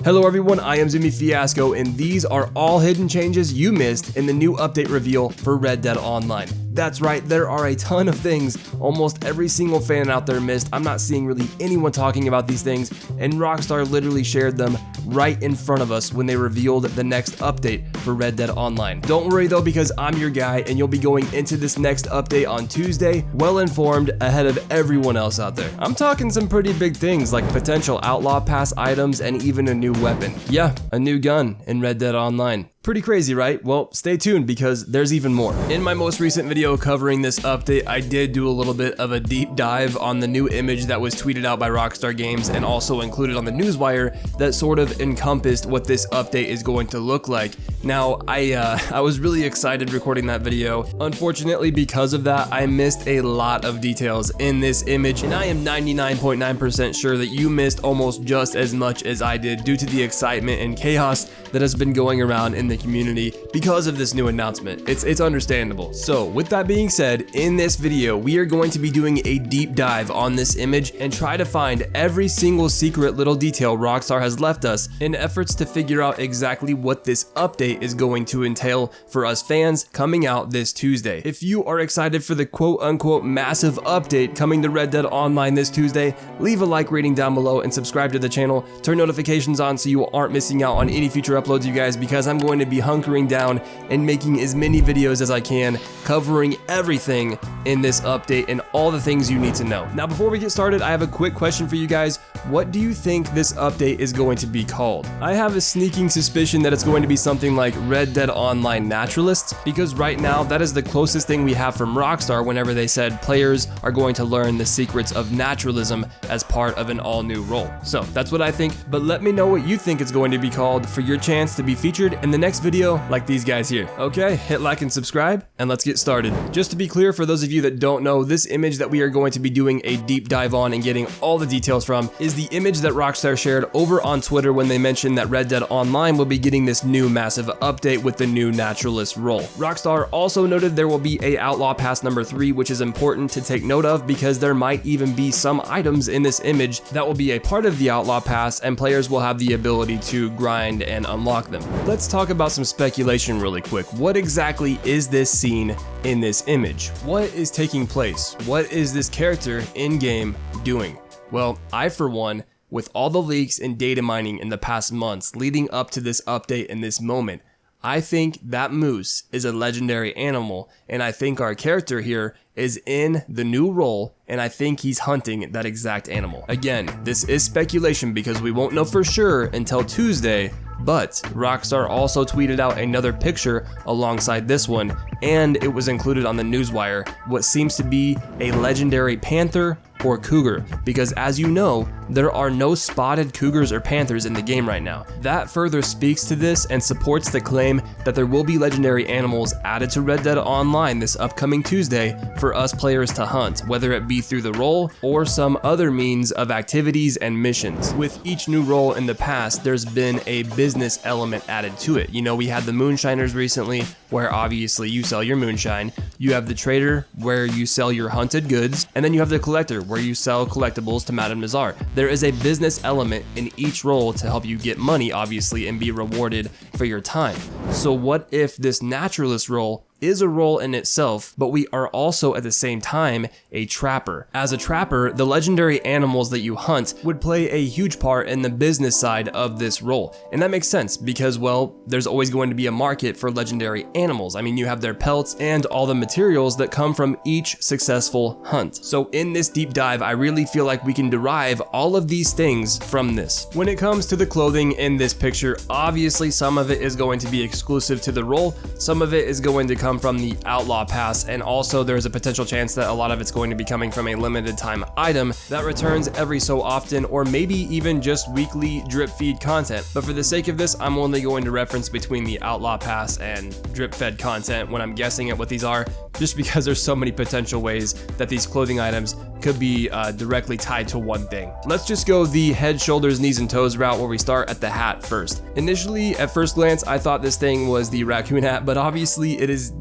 Hello everyone, I am Zimmy Fiasco, and these are all hidden changes you missed in the new update reveal for Red Dead Online. That's right, there are a ton of things almost every single fan out there missed. I'm not seeing really anyone talking about these things, and Rockstar literally shared them right in front of us when they revealed the next update for Red Dead Online. Don't worry though, because I'm your guy and you'll be going into this next update on Tuesday, well informed ahead of everyone else out there. I'm talking some pretty big things like potential Outlaw Pass items and even a new weapon. Yeah, a new gun in Red Dead Online. Pretty crazy, right? Well, stay tuned because there's even more. In my most recent video covering this update, I did do a little bit of a deep dive on the new image that was tweeted out by Rockstar Games and also included on the newswire that sort of encompassed what this update is going to look like. Now, I was really excited recording that video. Unfortunately, because of that, I missed a lot of details in this image, and I am 99.9% sure that you missed almost just as much as I did due to the excitement and chaos that has been going around in the community because of this new announcement. It's understandable. So with that being said, in this video we are going to be doing a deep dive on this image and try to find every single secret little detail Rockstar has left us in efforts to figure out exactly what this update is going to entail for us fans coming out this Tuesday. If you are excited for the quote-unquote massive update coming to Red Dead Online this Tuesday, leave a like rating down below and subscribe to the channel. Turn notifications on so you aren't missing out on any future uploads, you guys, because I'm going to be hunkering down and making as many videos as I can covering everything in this update and all the things you need to know. Now, before we get started, I have a quick question for you guys. What do you think this update is going to be called? I have a sneaking suspicion that it's going to be something like Red Dead Online Naturalists, because right now that is the closest thing we have from Rockstar whenever they said players are going to learn the secrets of naturalism as part of an all-new role. So that's what I think, but let me know what you think it's going to be called for your chance to be featured in the next video like these guys here. Okay, hit like and subscribe and let's get started. Just to be clear, for those of you that don't know, this image that we are going to be doing a deep dive on and getting all the details from is the image that Rockstar shared over on Twitter when they mentioned that Red Dead Online will be getting this new massive update with the new Naturalist role. Rockstar also noted there will be a Outlaw Pass number 3, which is important to take note of because there might even be some items in this image that will be a part of the Outlaw Pass and players will have the ability to grind and unlock them. Let's talk about some speculation really quick. What exactly is this scene in this image? What is taking place? What is this character in-game doing? Well, I for one, with all the leaks and data mining in the past months leading up to this update and this moment, I think that moose is a legendary animal, and I think our character here is in the new role, and I think he's hunting that exact animal. Again, this is speculation because we won't know for sure until Tuesday, but Rockstar also tweeted out another picture alongside this one, and it was included on the newswire, what seems to be a legendary panther or cougar, because as you know, there are no spotted cougars or panthers in the game right now. That further speaks to this and supports the claim that there will be legendary animals added to Red Dead Online this upcoming Tuesday for us players to hunt, whether it be through the role or some other means of activities and missions. With each new role in the past, there's been a business element added to it. You know, we had the moonshiners recently, where obviously you sell your moonshine. You have the trader, where you sell your hunted goods, and then you have the collector, where you sell collectibles to Madame Nazar. There is a business element in each role to help you get money, obviously, and be rewarded for your time. So what if this naturalist role is a role in itself, but we are also at the same time a trapper. As a trapper, the legendary animals that you hunt would play a huge part in the business side of this role. And that makes sense because, well, there's always going to be a market for legendary animals. I mean, you have their pelts and all the materials that come from each successful hunt. So in this deep dive, I really feel like we can derive all of these things from this. When it comes to the clothing in this picture, obviously some of it is going to be exclusive to the role, some of it is going to come from the Outlaw Pass, and also there's a potential chance that a lot of it's going to be coming from a limited time item that returns every so often, or maybe even just weekly drip feed content. But for the sake of this, I'm only going to reference between the Outlaw Pass and drip fed content when I'm guessing at what these are, just because there's so many potential ways that these clothing items could be directly tied to one thing. Let's just go the head, shoulders, knees, and toes route where we start at the hat first. Initially, at first glance, I thought this thing was the raccoon hat, but obviously it is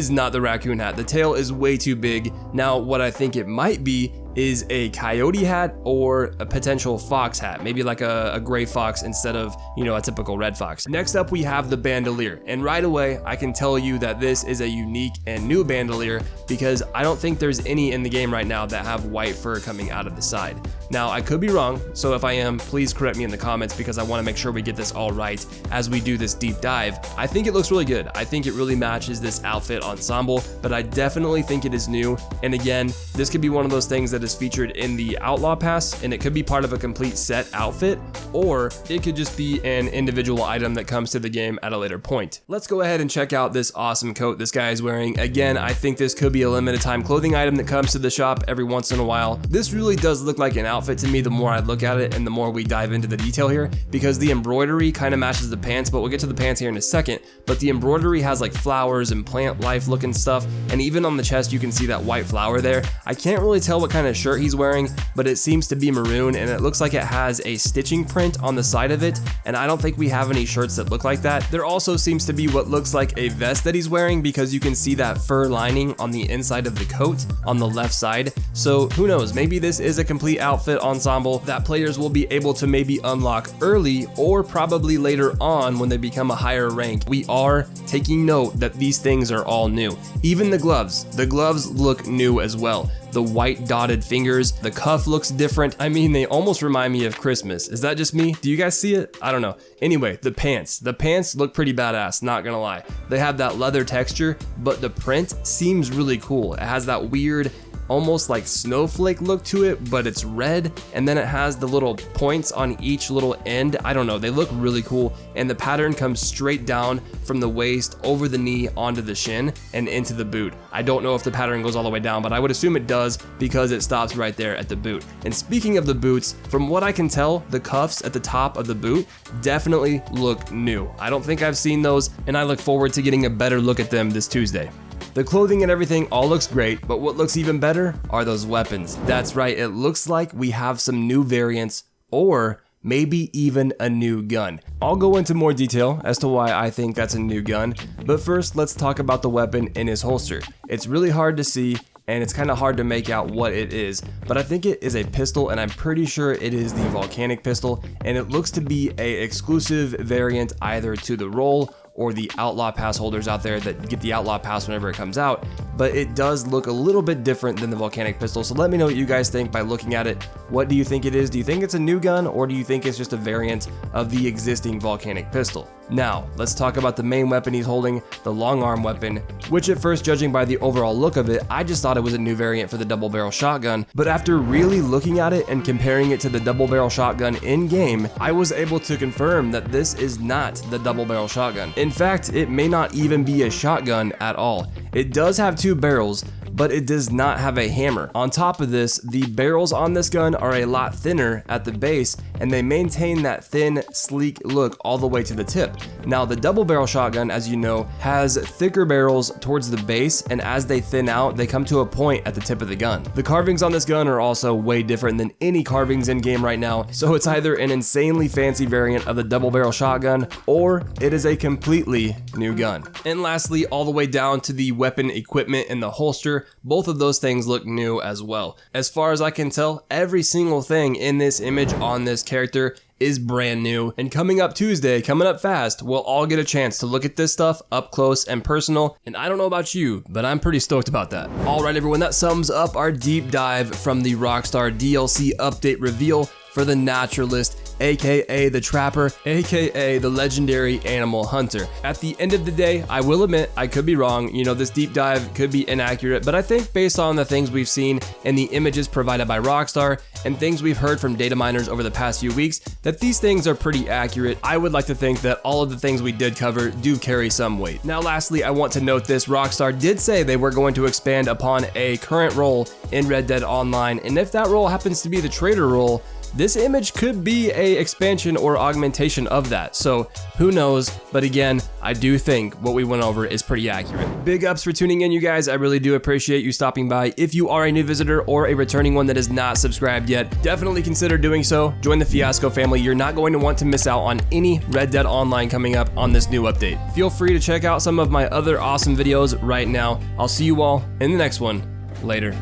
not the raccoon hat. The tail is way too big. Now, what I think it might be is a coyote hat or a potential fox hat, maybe like a gray fox instead of, a typical red fox. Next up, we have the bandolier, and right away I can tell you that this is a unique and new bandolier because I don't think there's any in the game right now that have white fur coming out of the side. Now, I could be wrong, so if I am, please correct me in the comments because I want to make sure we get this all right as we do this deep dive. I think it looks really good. I think it really matches this outfit ensemble, but I definitely think it is new. And again, this could be one of those things that is featured in the Outlaw Pass, and it could be part of a complete set outfit, or it could just be an individual item that comes to the game at a later point. Let's go ahead and check out this awesome coat this guy is wearing. Again, I think this could be a limited time clothing item that comes to the shop every once in a while. This really does look like an outfit to me the more I look at it and the more we dive into the detail here, because the embroidery kind of matches the pants, but we'll get to the pants here in a second. But the embroidery has like flowers and plant life looking stuff, and even on the chest you can see that white flower there. I can't really tell what kind of shirt he's wearing, but it seems to be maroon, and it looks like it has a stitching print on the side of it, and I don't think we have any shirts that look like that. There also seems to be what looks like a vest that he's wearing because you can see that fur lining on the inside of the coat on the left side. So who knows, maybe this is a complete outfit ensemble that players will be able to maybe unlock early or probably later on when they become a higher rank. We are taking note that these things are all new. Even the gloves look new as well. The white dotted fingers, the cuff looks different. I mean, they almost remind me of Christmas. Is that just me? Do you guys see it? I don't know. Anyway, the pants look pretty badass, not gonna lie. They have that leather texture, but the print seems really cool. It has that weird, almost like snowflake look to it, but it's red, and then it has the little points on each little end. I don't know, they look really cool, and the pattern comes straight down from the waist over the knee onto the shin and into the boot. I don't know if the pattern goes all the way down, but I would assume it does because it stops right there at the boot. And speaking of the boots, from what I can tell, the cuffs at the top of the boot definitely look new. I don't think I've seen those, and I look forward to getting a better look at them this Tuesday. The clothing and everything all looks great, but what looks even better are those weapons. That's right, it looks like we have some new variants, or maybe even a new gun. I'll go into more detail as to why I think that's a new gun, but first let's talk about the weapon in his holster. It's really hard to see, and it's kind of hard to make out what it is, but I think it is a pistol, and I'm pretty sure it is the volcanic pistol, and it looks to be a exclusive variant either to the role or the Outlaw Pass holders out there that get the Outlaw Pass whenever it comes out, but it does look a little bit different than the volcanic pistol. So let me know what you guys think by looking at it. What do you think it is? Do you think it's a new gun, or do you think it's just a variant of the existing volcanic pistol? Now, let's talk about the main weapon he's holding, the long arm weapon, which at first, judging by the overall look of it, I just thought it was a new variant for the double barrel shotgun, but after really looking at it and comparing it to the double barrel shotgun in game, I was able to confirm that this is not the double barrel shotgun. In fact, it may not even be a shotgun at all. It does have two barrels, but it does not have a hammer. On top of this, the barrels on this gun are a lot thinner at the base, and they maintain that thin, sleek look all the way to the tip. Now, the double barrel shotgun, as you know, has thicker barrels towards the base, and as they thin out, they come to a point at the tip of the gun. The carvings on this gun are also way different than any carvings in game right now, so it's either an insanely fancy variant of the double barrel shotgun, or it is a completely new gun. And lastly, all the way down to the weapon equipment and the holster, both of those things look new as well. As far as I can tell, every single thing in this image on this character is brand new, and coming up Tuesday, coming up fast, we'll all get a chance to look at this stuff up close and personal, and I don't know about you, but I'm pretty stoked about that. Alright everyone, that sums up our deep dive from the Rockstar DLC update reveal for the Naturalist, aka the Trapper, aka the legendary Animal Hunter. At the end of the day, I will admit, I could be wrong. You know, this deep dive could be inaccurate, but I think based on the things we've seen and the images provided by Rockstar and things we've heard from data miners over the past few weeks, that these things are pretty accurate. I would like to think that all of the things we did cover do carry some weight. Now, lastly, I want to note this. Rockstar did say they were going to expand upon a current role in Red Dead Online, and if that role happens to be the trader role, this image could be a expansion or augmentation of that, so who knows, but again, I do think what we went over is pretty accurate. Big ups for tuning in, you guys. I really do appreciate you stopping by. If you are a new visitor or a returning one that is not subscribed yet, definitely consider doing so. Join the Fiasco family. You're not going to want to miss out on any Red Dead Online coming up on this new update. Feel free to check out some of my other awesome videos right now. I'll see you all in the next one. Later.